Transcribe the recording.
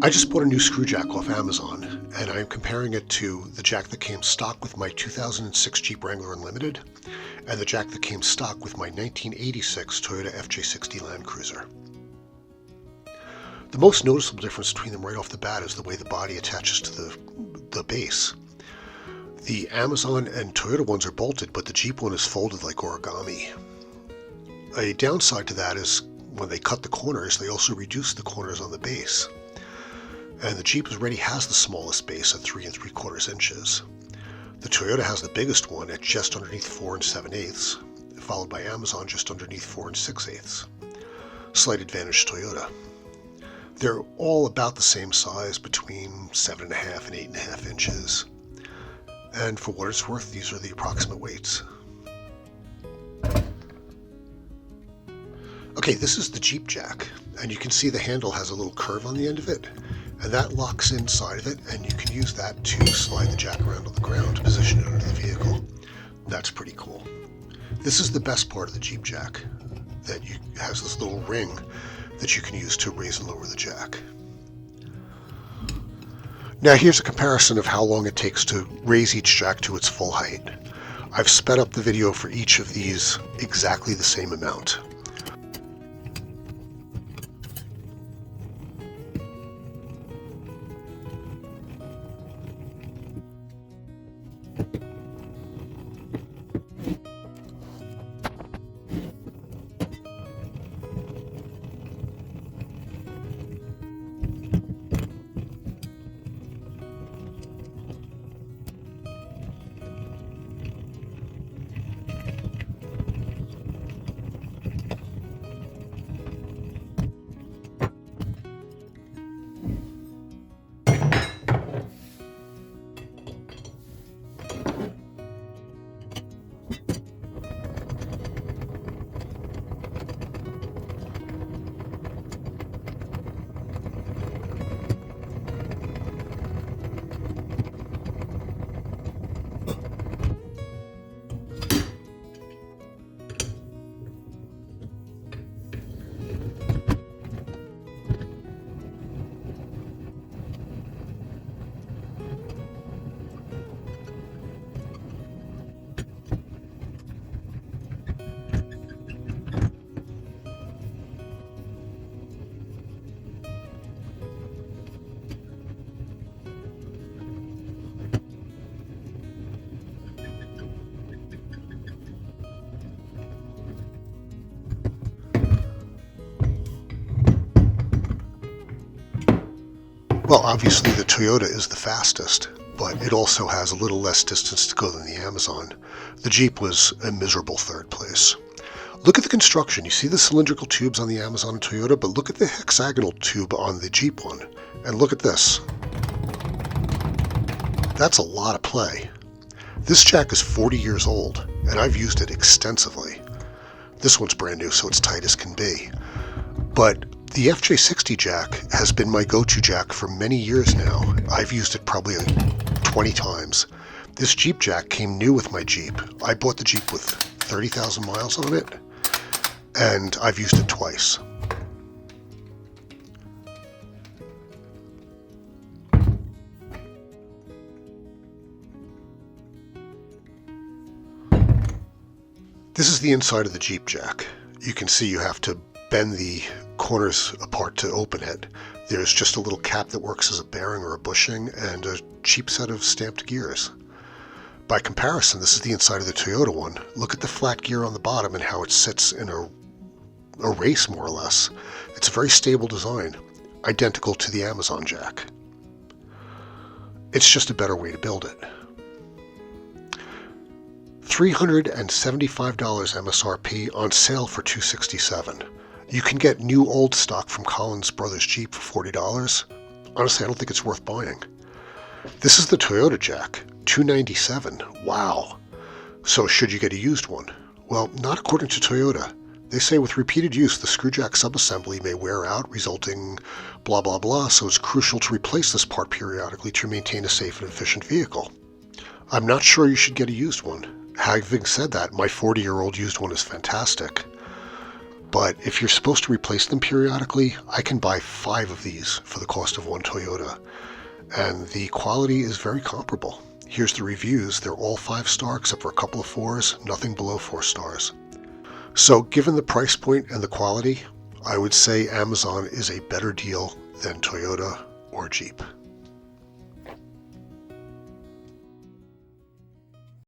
I just bought a new screw jack off Amazon, and I'm comparing it to the jack that came stock with my 2006 Jeep Wrangler Unlimited and the jack that came stock with my 1986 Toyota FJ60 Land Cruiser. The most noticeable difference between them right off the bat is the way the body attaches to the base. The Amazon and Toyota ones are bolted, but the Jeep one is folded like origami. A downside to that is when they cut the corners, they also reduce the corners on the base. And the Jeep already has the smallest base at 3 3/4 inches. The Toyota has the biggest one at just underneath 4 7/8, followed by Amazon just underneath 4 6/8. Slight advantage Toyota. They're all about the same size, between 7.5 and 8.5 inches. And for what it's worth, these are the approximate weights. Okay, this is the Jeep jack, and you can see the handle has a little curve on the end of it, and that locks inside of it, and you can use that to slide the jack around on the ground to position it under the vehicle. That's pretty cool. This is the best part of the Jeep jack, that has this little ring that you can use to raise and lower the jack. Now here's a comparison of how long it takes to raise each jack to its full height. I've sped up the video for each of these exactly the same amount. Well, obviously the Toyota is the fastest, but it also has a little less distance to go than the Amazon. The Jeep was a miserable third place. Look at the construction. You see the cylindrical tubes on the Amazon and Toyota, but look at the hexagonal tube on the Jeep one. And look at this. That's a lot of play. This jack is 40 years old, and I've used it extensively. This one's brand new, so it's tight as can be. But the FJ60 jack has been my go-to jack for many years now. I've used it probably 20 times. This Jeep jack came new with my Jeep. I bought the Jeep with 30,000 miles on it, and I've used it twice. This is the inside of the Jeep jack. You can see you have to bend the corners apart to open it. There's just a little cap that works as a bearing or a bushing, and a cheap set of stamped gears. By comparison, this is the inside of the Toyota one. Look at the flat gear on the bottom and how it sits in a race, more or less. It's a very stable design, identical to the Amazon jack. It's just a better way to build it. $375 MSRP, on sale for $267. You can get new old stock from Collins Brothers Jeep for $40. Honestly, I don't think it's worth buying. This is the Toyota jack, $297. Wow. So should you get a used one? Well, not according to Toyota. They say with repeated use, the screw jack subassembly may wear out, resulting blah blah blah, so it's crucial to replace this part periodically to maintain a safe and efficient vehicle. I'm not sure you should get a used one. Having said that, my 40-year-old used one is fantastic. But if you're supposed to replace them periodically, I can buy 5 of these for the cost of one Toyota. And the quality is very comparable. Here's the reviews. They're all 5-star except for a couple of 4s, nothing below 4 stars. So given the price point and the quality, I would say Amazon is a better deal than Toyota or Jeep.